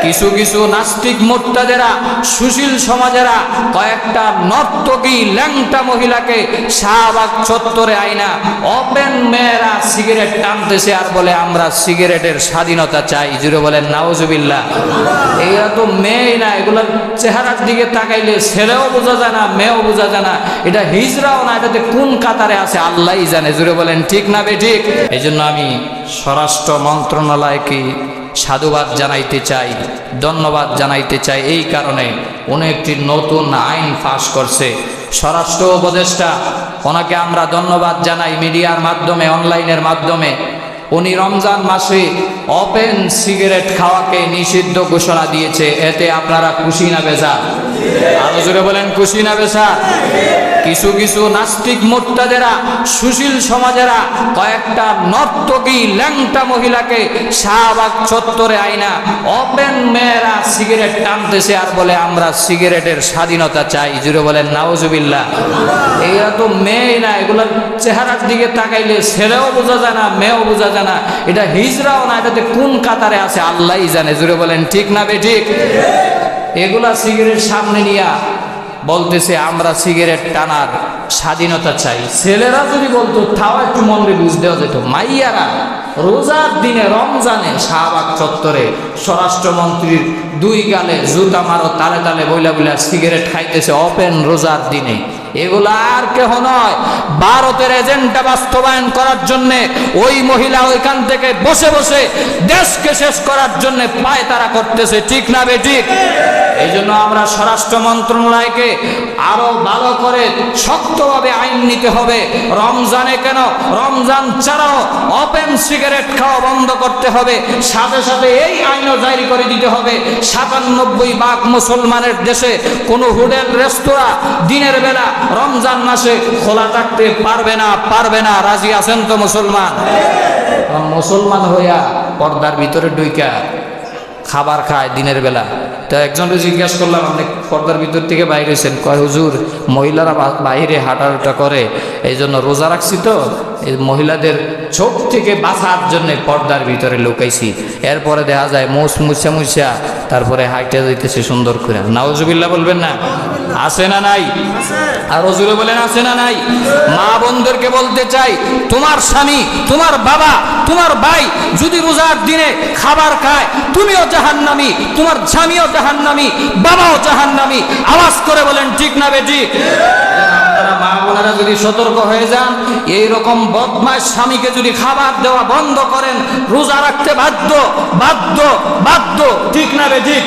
কিছু কিছু নাস্তিক মোর্তাদেরা, সুশীল সমাজেরা কয়েকটা নর্তকী ল্যাংটা মহিলাকে শাহবাগ চত্বরে আইনা ওপেন মেয়েরা সিগারেট টানতেছে আর বলে আমরা সিগারেটের স্বাধীনতা চাই। জুড়ে বলেন নাউজুবিল্লাহ। এরা তো মেয়ে না, এগুলোর চেহারার দিকে তাকাইলে ছেলেও বোঝা যায় না, মেয়েও বোঝা যায় না, এটা হিজড়াও না, এটাতে কোন কাতারে আছে আল্লাহই জানে। জুড়ে বলেন ঠিক না বেঠিক? এই জন্য আমি স্বরাষ্ট্র মন্ত্রণালয়কে সাধুবাদ জানাইতে চাই, ধন্যবাদ জানাইতে চাই। এই কারণে উনি একটি নতুন আইন পাস করছে। স্বরাষ্ট্র উপদেষ্টা, ওনাকে আমরা ধন্যবাদ জানাই মিডিয়ার মাধ্যমে, অনলাইনের মাধ্যমে। উনি রমজান মাসে ওপেন সিগারেট খাওয়াকে নিষিদ্ধ ঘোষণা দিয়েছে। এতে আপনারা খুশি না বেজার? আরো জোরে বলেন খুশি না বেজার? কিছু কিছু নাস্তিক মোর্তাদেরা, সুশীল সমাজেরা কয়েকটা নর্তকী ল্যাংটা মহিলাকে শাহবাগ চত্বরে আইনা ওপেন মেয়েরা সিগারেট টানতেছে আর বলে আমরা সিগারেটের স্বাধীনতা চাই। জুড়ে বলেন নাউজুবিল্লাহ। এরা তো মেয়ে না, এগুলোর চেহারার দিকে তাকাইলে ছেলেও বোঝা যায় না, মেয়েও বোঝা যায় না, এটা হিজড়াও না, এটাতে কোন কাতারে আছে আল্লাহই জানে। জুড়ে বলেন ঠিক না বেঠিক? এগুলা সিগারেট সামনে নিয়া বলতেছে আমরা সিগারেট টানার স্বাধীনতা চাই। ছেলেরা যদি বলতো তাও একটু মনে বুঝ দেওয়া যেত। মাইয়ারা রোজার দিনে রমজানে শাহবাগ চত্বরে স্বরাষ্ট্রমন্ত্রীর দুই গালে জুতা মারো তালে তালে বইলা বইলা সিগারেট খাইতেছে ওপেন রোজার দিনে। এগুলা আর কেহ নয়, ভারতের এজেন্ডা বাস্তবায়ন করার জন্য ওই মহিলা ওইখান থেকে বসে বসে দেশকে শেষ করার জন্য পায়তারা করতেছে। ঠিক না বেঠিক? এই জন্য আমরা স্বরাষ্ট্র মন্ত্রণালয়কে আরো ভালো করে শক্তভাবে আইন নিতে হবে। রমজানে কেন, রমজান ছাড়াও ওপেন সিগারেট খাওয়া বন্ধ করতে হবে। সাথে সাথে এই আইনও জারি করে দিতে হবে ৯৭ ভাগ মুসলমানের দেশে কোনো হোটেল রেস্তোরাঁ দিনের বেলা রমজান মাসে খোলা থাকতে পারবে না, পারবে না। রাজি আছেন তো মুসলমান? মুসলমান হইয়া পর্দার ভিতরে ঢুইকা খাবার খায় দিনের বেলা। তো একজনকে জিজ্ঞাসা করলাম আপনি পর্দার ভিতর থেকে বাইরে হয়েছেন? কয় হুজুর মহিলারা বাইরে হাঁটাহাঁটা করে, এই জন্য রোজা রাখছি, তো এই মহিলাদের চোখ থেকে বাঁচার জন্য পর্দার ভিতরে লুকাইছি। এরপরে দেখা যায় মোষ মুছা মুছা তারপরে হাইটে যাইতেছে সুন্দর করে। নাউজুবিল্লাহ বলবেন না? আছে না নাই? আর হুজুরে বলেন আছে না নাই? মা বোনদেরকে বলতে চাই, তোমার স্বামী, তোমার বাবা, তোমার ভাই যদি রোজার দিনে খাবার খায়, তুমিও জাহান্নামী, তোমার স্বামীও জাহান্নামী, বাবাও জাহান্নামী। আওয়াজ করে বলেন ঠিক না বেঠিক? মা বোনেরা যদি সতর্ক হয়ে যান, এইরকম বদমাশ স্বামীকে যদি খাবার দেওয়া বন্ধ করেন, রোজা রাখতে বাধ্য, বাধ্য, বাধ্য। ঠিক না বেঠিক?